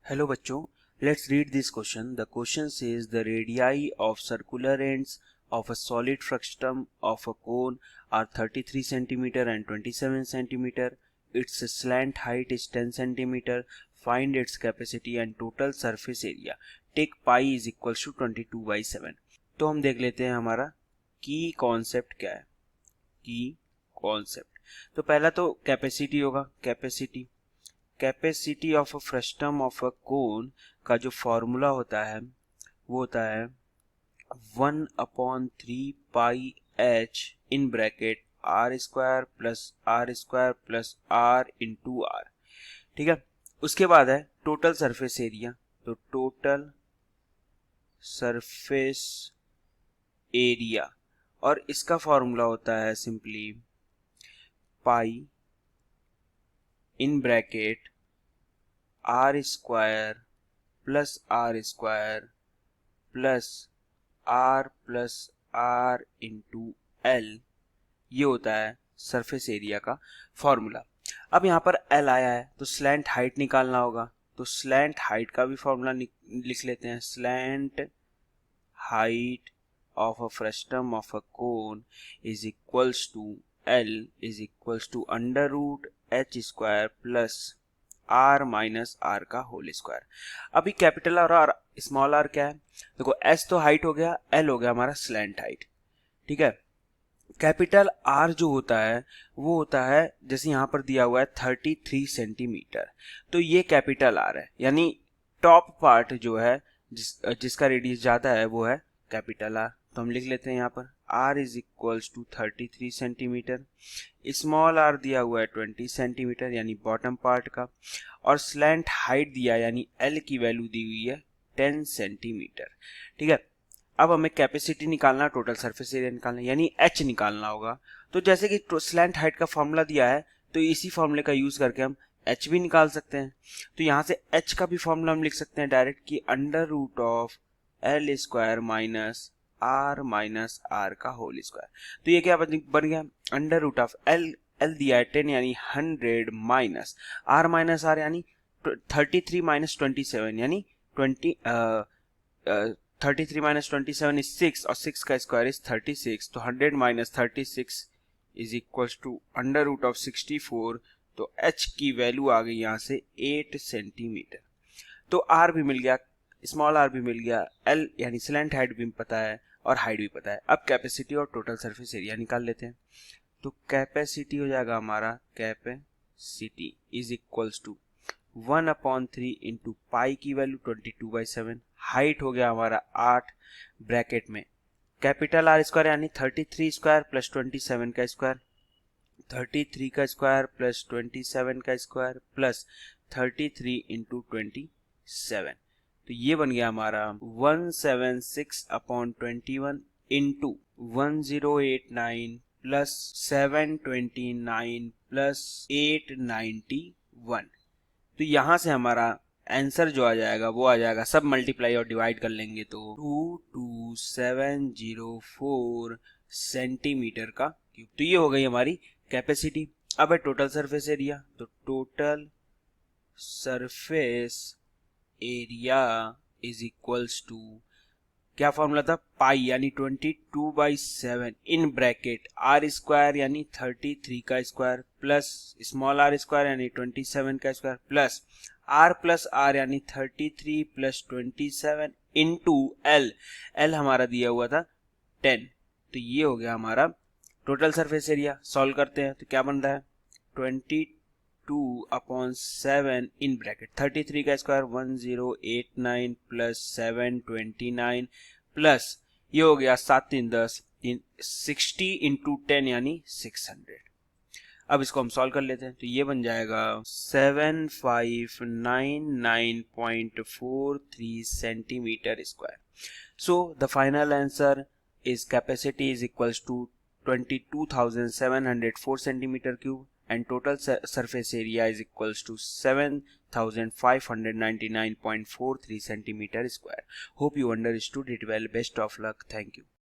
Hello बच्चों, let's read this question. The question says the radii of circular ends of a solid frustum of a cone are 33 centimeter and 27 centimeter. Its slant height is 10 centimeter. Find its capacity and total surface area. Take pi is equals to 22/7. तो हम देख लेते हैं हमारा की concept क्या है. की कॉन्सेप्ट तो पहला तो कैपेसिटी होगा. Capacity of a frustum of a cone का जो फॉर्मूला होता है वो होता है 1/3 pi h in bracket r square plus r into r. ठीक है. उसके बाद है टोटल सरफेस एरिया. तो टोटल सरफेस एरिया और इसका फॉर्मूला होता है simply pi in bracket r square plus r into l. ये होता है सरफेस एरिया का फॉर्मूला. अब यहाँ पर एल आया है तो स्लैंट हाइट निकालना होगा. तो स्लैंट हाइट का भी फॉर्मूला लिख लेते हैं. Slant height of a frustum of a cone is equals to L is equals to under root H square plus R minus R का होल स्क्वायर. अभी कैपिटल आर स्मॉल आर क्या है. देखो एस तो height हो गया, L हो गया हमारा स्लैंट हाइट. ठीक है. कैपिटल आर जो होता है वो होता है जैसे यहाँ पर दिया हुआ है 33 सेंटीमीटर. तो ये कैपिटल आर है, यानी टॉप पार्ट जो है जिसका रेडियस ज्यादा है वो है कैपिटल आर. तो हम लिख लेते हैं यहाँ पर r is equals to 33 centimetre. Small R दिया हुआ है 20 सेंटीमीटर यानी बॉटम पार्ट का, और स्लैंट हाइट दिया यानी l की वैल्यू दी हुई है 10 सेंटीमीटर. ठीक है. अब हमें कैपेसिटी निकालना, टोटल सरफेस एरिया निकालना यानी h निकालना होगा. तो जैसे कि स्लैंट हाइट का फॉर्मूला दिया है तो इसी फॉर्मूले का यूज करके हम h भी निकाल सकते हैं. तो यहाँ से h का भी फॉर्मूला हम लिख सकते हैं डायरेक्ट कि under root of L square minus R का होल स्क्वायर. तो ये क्या बन गया अंडर रूट ऑफ एल दिया है 10 यानी 100 माइनस आर यानी 33 माइनस 27 यानी 33 माइनस 27 इज 6 और 6 का स्क्वायर इज 36. तो 100 minus 36 is equals to under root of 64. तो h की वैल्यू आ गई यहाँ से 8 सेंटीमीटर. तो r भी मिल गया, स्मॉल आर भी मिल गया, एल यानी स्लैंट हाइट भी पता है और हाइट भी पता है. अब कैपेसिटी और टोटल सरफेस एरिया निकाल लेते हैं. तो कैपेसिटी हो जाएगा हमारा capacity is equals to 1/3 into pi की वैल्यू 22/7. हाइट हो गया हमारा 8 ब्रैकेट में कैपिटल आर स्क्वायर यानी 33 स्क्वायर प्लस 27 का स्क्वायर, 33 का स्क्वायर प्लस 27 का स्क्वायर प्लस 33 इंटू 27. तो ये बन गया हमारा 176/21 इंटू 1089 प्लस 729 प्लस 891. तो यहां से हमारा आंसर जो आ जाएगा वो आ जाएगा, सब मल्टीप्लाई और डिवाइड कर लेंगे तो 22704 सेंटीमीटर का क्यूब. तो ये हो गई हमारी कैपेसिटी. अब है टोटल सरफेस एरिया. तो total surface area is equals to क्या फॉर्मूला था पाई यानी 22/7 इन ब्रैकेट आर स्क्वायर यानी 33 का square plus small R square यानी 27 का स्क्वायर प्लस आर यानी 33 प्लस 27 इंटू एल हमारा दिया हुआ था 10. तो ये हो गया हमारा टोटल सरफेस एरिया. सॉल्व करते हैं तो क्या बन रहा है 22/7 इन ब्रैकेट 33 का स्क्वायर 1089 प्लस 729 प्लस ये हो गया 7 3 10 60 इंटू 10 यानी 600. अब इसको हम सॉल्व कर लेते हैं तो ये बन जाएगा 7599.43 centimetre square. So the final answer is capacity is equals to 22,704 centimeter cube and total surface area is equals to 7,599.43 centimeter square. Hope you understood it well. Best of luck. Thank you.